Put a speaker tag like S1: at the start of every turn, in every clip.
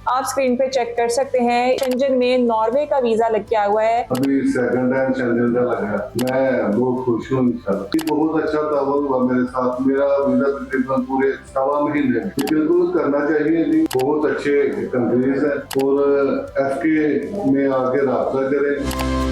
S1: आप स्क्रीन पे चेक कर सकते हैं। शेंजन में नॉर्वे का वीजा लग के आया हुआ है।
S2: अभी सेकंड टाइम शेंजन का लगा, मैं बहुत खुश हूँ। इंशाल्लाह बहुत अच्छा ताउन हुआ मेरे साथ। मेरा वीजा तकरीबन पूरे 7 महीने बिल्कुल करना चाहिए जी। बहुत अच्छे कंट्रीज है और FK में आके राब्ता करें।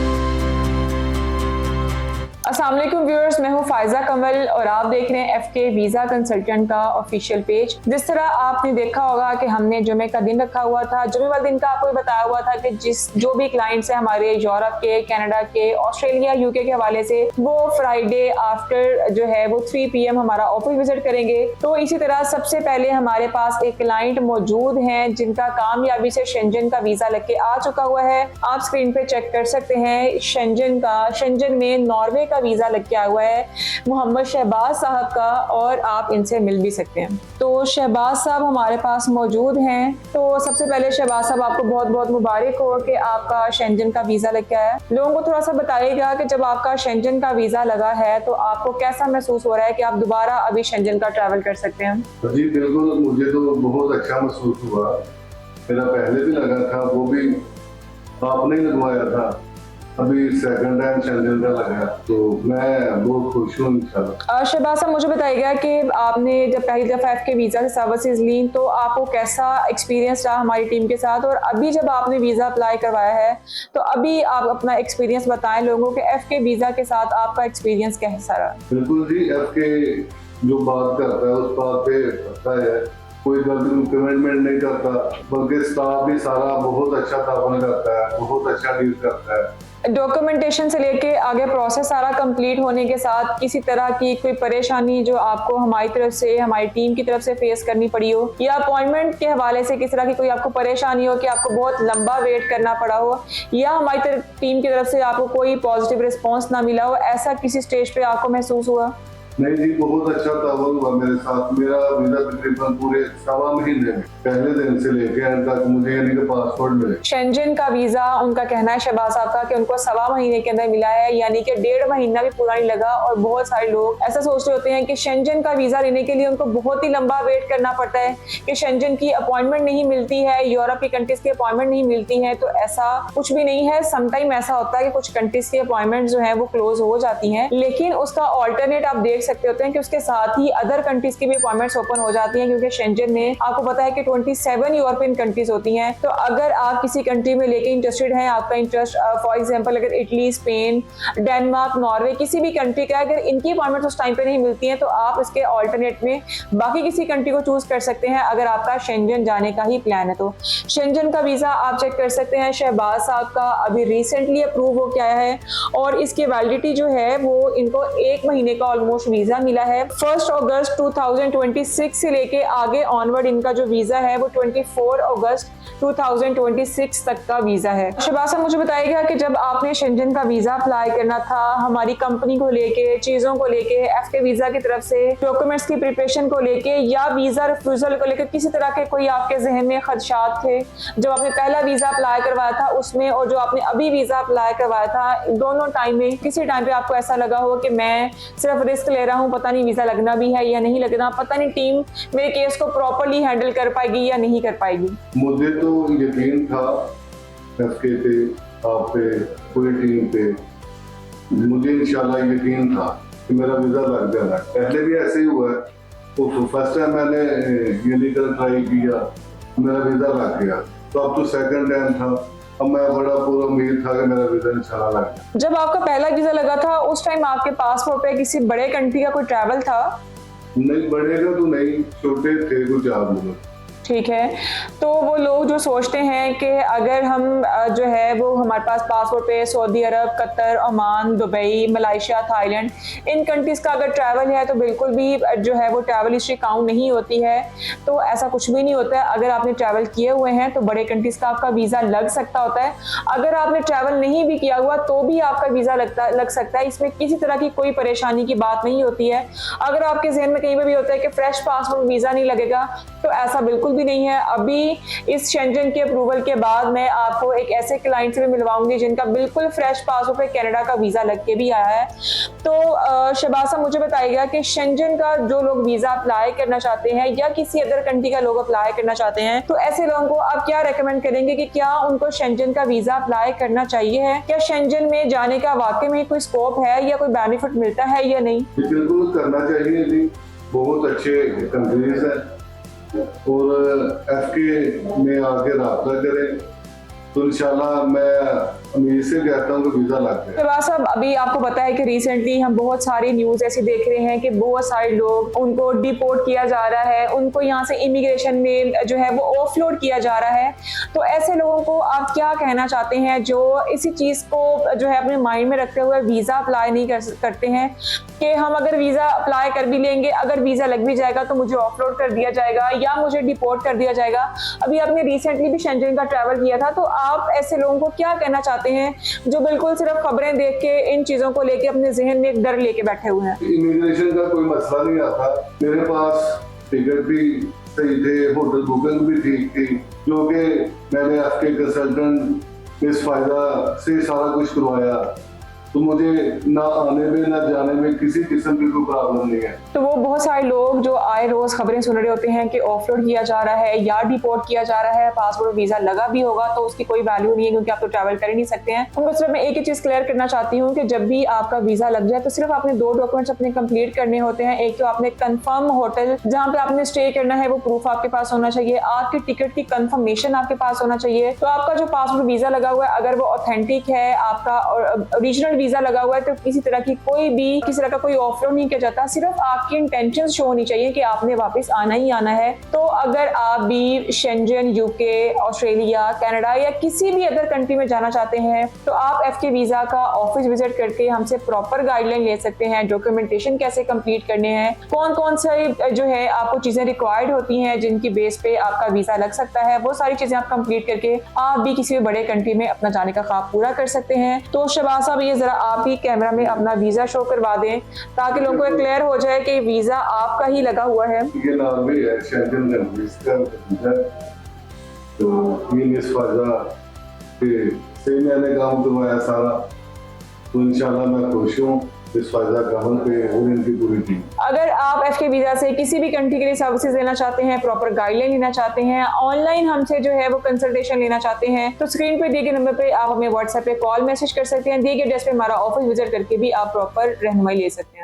S1: अस्सलाम वालेकुम व्यूअर्स, मैं हूं फायजा कंवल और आप देख रहे हैं FK वीजा कंसल्टेंट का ऑफिशियल पेज। जिस तरह आपने देखा होगा कि हमने जुमे का दिन रखा हुआ था। जुमे वाले दिन का आपको बताया हुआ था कि जो भी क्लाइंट्स हैं हमारे यूरोप के, कनाडा के, ऑस्ट्रेलिया, UK के हवाले से, वो फ्राइडे आफ्टर जो है वो 3 PM हमारा ऑफिस विजिट करेंगे। तो इसी तरह सबसे पहले हमारे पास एक क्लाइंट मौजूद हैं जिनका कामयाबी से शेंजन का वीजा लग के आ चुका हुआ है। आप स्क्रीन पे चेक कर सकते हैं शेंजन में नॉर्वे का वीजा लग के आया हुआ है मोहम्मद शहबाज साहब का, और आप इनसे मिल भी सकते हैं। तो शहबाज साहब हमारे पास मौजूद हैं। तो सबसे पहले शहबाज साहब, आपको बहुत बहुत मुबारक हो कि आपका शेंजन का वीजा लग के आया। लोगों को थोड़ा सा बताइएगा कि जब आपका शेंजन का वीजा लगा है तो आपको कैसा महसूस हो रहा है कि आप दोबारा अभी शेंजन का ट्रैवल कर सकते हैं?
S2: जी बिल्कुल, मुझे तो बहुत अच्छा महसूस हुआ। मेरा पहले भी लगा था, वो भी आपने ही लगवाया था। अभी सेकंड टाइम शेंजन का लगा, तो मैं बहुत खुश हूँ इंशाल्लाह।
S1: शहबाज साहब, मुझे बताइएगा कि आपने जब पहली दफ़ा FK वीज़ा से सर्विसेज ली तो आपको कैसा एक्सपीरियंस रहा हमारी टीम के साथ, और अभी जब आपने वीज़ा अप्लाई करवाया है तो अभी आप अपना एक्सपीरियंस बताएं लोगों के। FK वीज़ा के साथ आपका एक्सपीरियंस कैसा रहा?
S2: बिल्कुल जी, FK जो बात करता है उस बात पे करता है, कोई गलत कमिटमेंट नहीं करता, बल्कि स्टाफ भी सारा बहुत अच्छा ताउन करता है, बहुत अच्छा डील करता है।
S1: डॉक्यूमेंटेशन से लेके आगे प्रोसेस सारा कंप्लीट होने के साथ किसी तरह की कोई परेशानी जो आपको हमारी तरफ से, हमारी टीम की तरफ से फेस करनी पड़ी हो, या अपॉइंटमेंट के हवाले से किस तरह की कोई आपको परेशानी हो कि आपको बहुत लंबा वेट करना पड़ा हो, या हमारी टीम की तरफ से आपको कोई पॉजिटिव रिस्पॉन्स ना मिला हो, ऐसा किसी स्टेज पे आपको महसूस हुआ?
S2: नहीं जी, बहुत अच्छा ताउन हुआ मेरे साथ। मेरा वीजा तकरीबन पूरे 7 महीने में पहले दिन से लेके एंड तक मुझे यानी कि पासपोर्ट मिले।
S1: शेंजन का वीजा, उनका कहना है शहबाज साहब का कि उनको 7 महीने के अंदर मिला है, यानी कि 1.5 महीना भी पूरा नहीं लगा। और बहुत सारे लोग ऐसा सोचते होते हैं कि शेंजन का वीजा लेने के लिए उनको बहुत ही लंबा वेट करना पड़ता है, कि शेंजन की अपॉइंटमेंट नहीं मिलती है, यूरोप की कंट्रीज की अपॉइंटमेंट नहीं मिलती है। तो ऐसा कुछ भी नहीं है। समटाइम ऐसा होता है कि कुछ कंट्रीज की अपॉइंटमेंट जो है वो क्लोज हो जाती है, लेकिन उसका ऑल्टरनेट आप देख सकते होते हैं कि उसके साथ ही अदर कंट्रीज की भी अपॉइंटमेंट्स ओपन हो जाती हैं, क्योंकि शेंजन में आपको पता है कि 27 यूरोपियन कंट्रीज होती हैं। तो अगर आप किसी कंट्री में लेके इंटरेस्टेड हैं, आपका इंटरेस्ट फॉर एग्जांपल अगर इटली, स्पेन, डेनमार्क, नॉर्वे, किसी भी कंट्री का अगर इनकी अपॉइंटमेंट्स उस टाइम पे नहीं मिलती हैं तो आप इसके ऑल्टरनेट में बाकी किसी कंट्री को चूज कर सकते हैं, अगर आपका शेंजन जाने का ही प्लान है। तो शेंजन का वीजा आप चेक कर सकते हैं। शहबाज साहब का अभी रिसेंटली अप्रूव हो गया है और इसकी वैलिडिटी जो है वो इनको 1 महीने का ऑलमोस्ट वीजा मिला है। 1 अगस्त 2026 से लेके आगे ऑनवर्ड इनका जो वीजा है वो 24 अगस्त 2026 तक का वीजा है। शहबाज साहब, मुझे बताइएगा कि जब आपने शेंजन का वीजा अप्लाई करना था, हमारी कंपनी को लेके, चीजों को लेके, FK वीजा की तरफ से डॉक्यूमेंट्स की प्रिपरेशन को लेके या वीजा रिफ्यूजल को लेकर किसी तरह के कोई आपके जहन में खदशात थे जब आपने पहला वीजा अप्लाई करवाया था उसमें, और जो आपने अभी वीजा अप्लाई करवाया था, दोनों टाइम में किसी टाइम पे आपको ऐसा लगा हो कि मैं सिर्फ रिस्क ले रहा हूँ, पता नहीं वीजा लगना भी है या नहीं लगना, पता नहीं टीम मेरे केस को प्रॉपर्ली हैंडल कर पाएगी या नहीं कर पाएगी?
S2: मुझे तो यकीन था FK पे, आप पे, पूरी टीम पे। मुझे इंशाल्लाह यकीन था कि मेरा वीजा लग जाना। पहले भी ऐसे ही हुआ है, तो फर्स्ट टाइम मैंने ये लीगल ट्राई किया, मेरा वीजा लग गया। तो अब तो सेकंड टाइम था, अब मैं बड़ा पूरा उम्मीद था कि मेरा वीजा इंशाल्लाह लग गया।
S1: जब आपका पहला वीजा लगा था उस टाइम आपके पासपोर्ट पे किसी बड़े कंट्री का कोई ट्रैवल था?
S2: नहीं, बढ़ेगा तो नहीं, छोटे थे कुछ आदमी।
S1: ठीक है। तो वो लोग जो सोचते हैं कि अगर हम जो है वो हमारे पास पासपोर्ट पे Saudi Arab, Qatar, Oman, Dubai, Malaysia, Thailand, इन कंट्रीज़ का अगर ट्रैवल है तो बिल्कुल भी जो है वो ट्रैवल हिस्ट्री काउंट नहीं होती है। तो ऐसा कुछ भी नहीं होता है। अगर आपने ट्रैवल किए हुए हैं तो बड़े कंट्रीज़ का आपका वीज़ा लग सकता होता है। अगर आपने ट्रैवल नहीं भी किया हुआ तो भी आपका वीज़ा लग सकता है। इसमें किसी तरह की कोई परेशानी की बात नहीं होती है। अगर आपके जहन में कहीं पर भी होता है कि फ्रेश पासपोर्ट वीज़ा नहीं लगेगा, तो ऐसा बिल्कुल भी नहीं है। अभी इस शेंजन के अप्रूवल के बाद मैं आपको एक ऐसे क्लाइंट से भी मिलवाऊंगी जिनका बिल्कुल फ्रेश पासपोर्ट पे कनाडा का वीजा लग के भी आया है। तो शहबाज साहब मुझे बताइएगा कि शेंजन का जो लोग वीजा अप्लाई करना चाहते हैं या किसी अदर कंट्री का लोग अप्लाई करना चाहते हैं, तो ऐसे लोगों को आप क्या रेकमेंड करेंगे कि क्या उनको शेंजन का वीजा अप्लाई करना चाहिए है? क्या शेंजन में जाने का वाकई में कोई स्कोप है या कोई बेनिफिट मिलता है या नहीं?
S2: बिल्कुल करना चाहिए जी, बहुत अच्छे कंट्रीज हैं और एफके में आके रब्ता करें तो इंशाल्लाह मैं उम्मीद से कहता हूँ कि वीजा लग जाए।
S1: शहबाज साहब, अभी आपको पता है कि रिसेंटली हम बहुत सारी न्यूज ऐसी देख रहे हैं कि बहुत सारे लोग उनको डिपोर्ट किया जा रहा है, उनको यहाँ से इमिग्रेशन में जो है वो ऑफलोड किया जा रहा है। तो ऐसे लोगों को आप क्या कहना चाहते हैं जो इसी चीज को जो है अपने माइंड में रखते हुए वीजा अप्लाई नहीं करते हैं कि हम अगर वीजा अप्लाई कर भी लेंगे, अगर वीजा लग भी जाएगा तो मुझे ऑफलोड कर दिया जाएगा या मुझे डिपोर्ट कर दिया जाएगा। अभी आपने रिसेंटली भी शेंजन का ट्रैवल किया था, तो आप ऐसे लोगों को क्या कहना चाहते हैं जो बिल्कुल सिर्फ खबरें देख के इन चीजों को लेके अपने जहन में एक डर लेके बैठे हुए हैं?
S2: इमिग्रेशन का कोई मसला नहीं आता, मेरे पास टिकट भी सही थे, होटल बुकिंग भी ठीक थी, जो कि मैंने आपके कंसल्टेंट मिस फायदा से सारा कुछ करवाया, तो मुझे ना आने में ना जाने में किसी किस्म की कोई प्रॉब्लम नहीं है।
S1: तो वो बहुत सारे लोग जो आए रोज खबरें सुन रहे होते हैं कि ऑफलोड किया जा रहा है या डिपोर्ट किया जा रहा है, पासपोर्ट वीजा लगा भी होगा तो उसकी कोई वैल्यू नहीं है क्योंकि आप तो ट्रैवल कर ही नहीं सकते हैं। उनको सिर्फ मैं एक ही चीज क्लियर करना चाहती हूँ कि जब भी आपका वीजा लग जाए तो सिर्फ आपने 2 डॉक्यूमेंट्स अपने कंप्लीट करने होते हैं। एक तो आपने कंफर्म होटल जहाँ पे आपने स्टे करना है वो प्रूफ आपके पास होना चाहिए, आपकी टिकट की कंफर्मेशन आपके पास होना चाहिए। तो आपका जो पासपोर्ट वीजा लगा हुआ है अगर वो ऑथेंटिक है, आपका ओरिजिनल वीजा लगा हुआ है, तो किसी तरह का कोई ऑफलोड नहीं किया जाता। सिर्फ आपकी इंटेंशन शो होनी चाहिए कि आपने वापस आना ही आना है। तो अगर आप भी शेंजन, यूके, ऑस्ट्रेलिया, कनाडा या किसी भी अदर कंट्री में जाना चाहते हैं तो आप एफके वीजा का ऑफिस विजिट करके हमसे प्रॉपर गाइडलाइन ले सकते हैं, डॉक्यूमेंटेशन कैसे कंप्लीट करने हैं, कौन कौन से जो है आपको चीजें रिक्वायर्ड होती हैं जिनकी बेस पे आपका वीजा लग सकता है, वो सारी चीजें आप कंप्लीट करके आप भी किसी भी बड़े कंट्री में अपना जाने का ख्वाब पूरा कर सकते हैं। तो शहबाज साहब, ये जरा आप ही कैमरा में अपना वीजा शो करवा दें ताकि लोगों को क्लियर हो जाए कि वीजा आपका ही लगा हुआ है।
S2: ये नॉर्वे है, शेंजन कंट्रीज का वीजा, तो ये मिस फायदा के से मैंने काम करवाया सारा, तो इंशाल्लाह मैं खुश हूँ इस फायदा काम पे और इनकी पूरी टीम।
S1: अगर आप एफके वीजा से किसी भी कंट्री के लिए सर्विसेज लेना चाहते हैं, प्रॉपर गाइडलाइन लेना चाहते हैं, ऑनलाइन हमसे जो है वो कंसल्टेशन लेना चाहते हैं, तो स्क्रीन पे दिए गए नंबर पे आप हमें व्हाट्सएप पे कॉल मैसेज कर सकते हैं। दिए गए एड्रेस पे हमारा ऑफिस विजिट करके भी आप प्रॉपर रहनुमाई ले सकते हैं।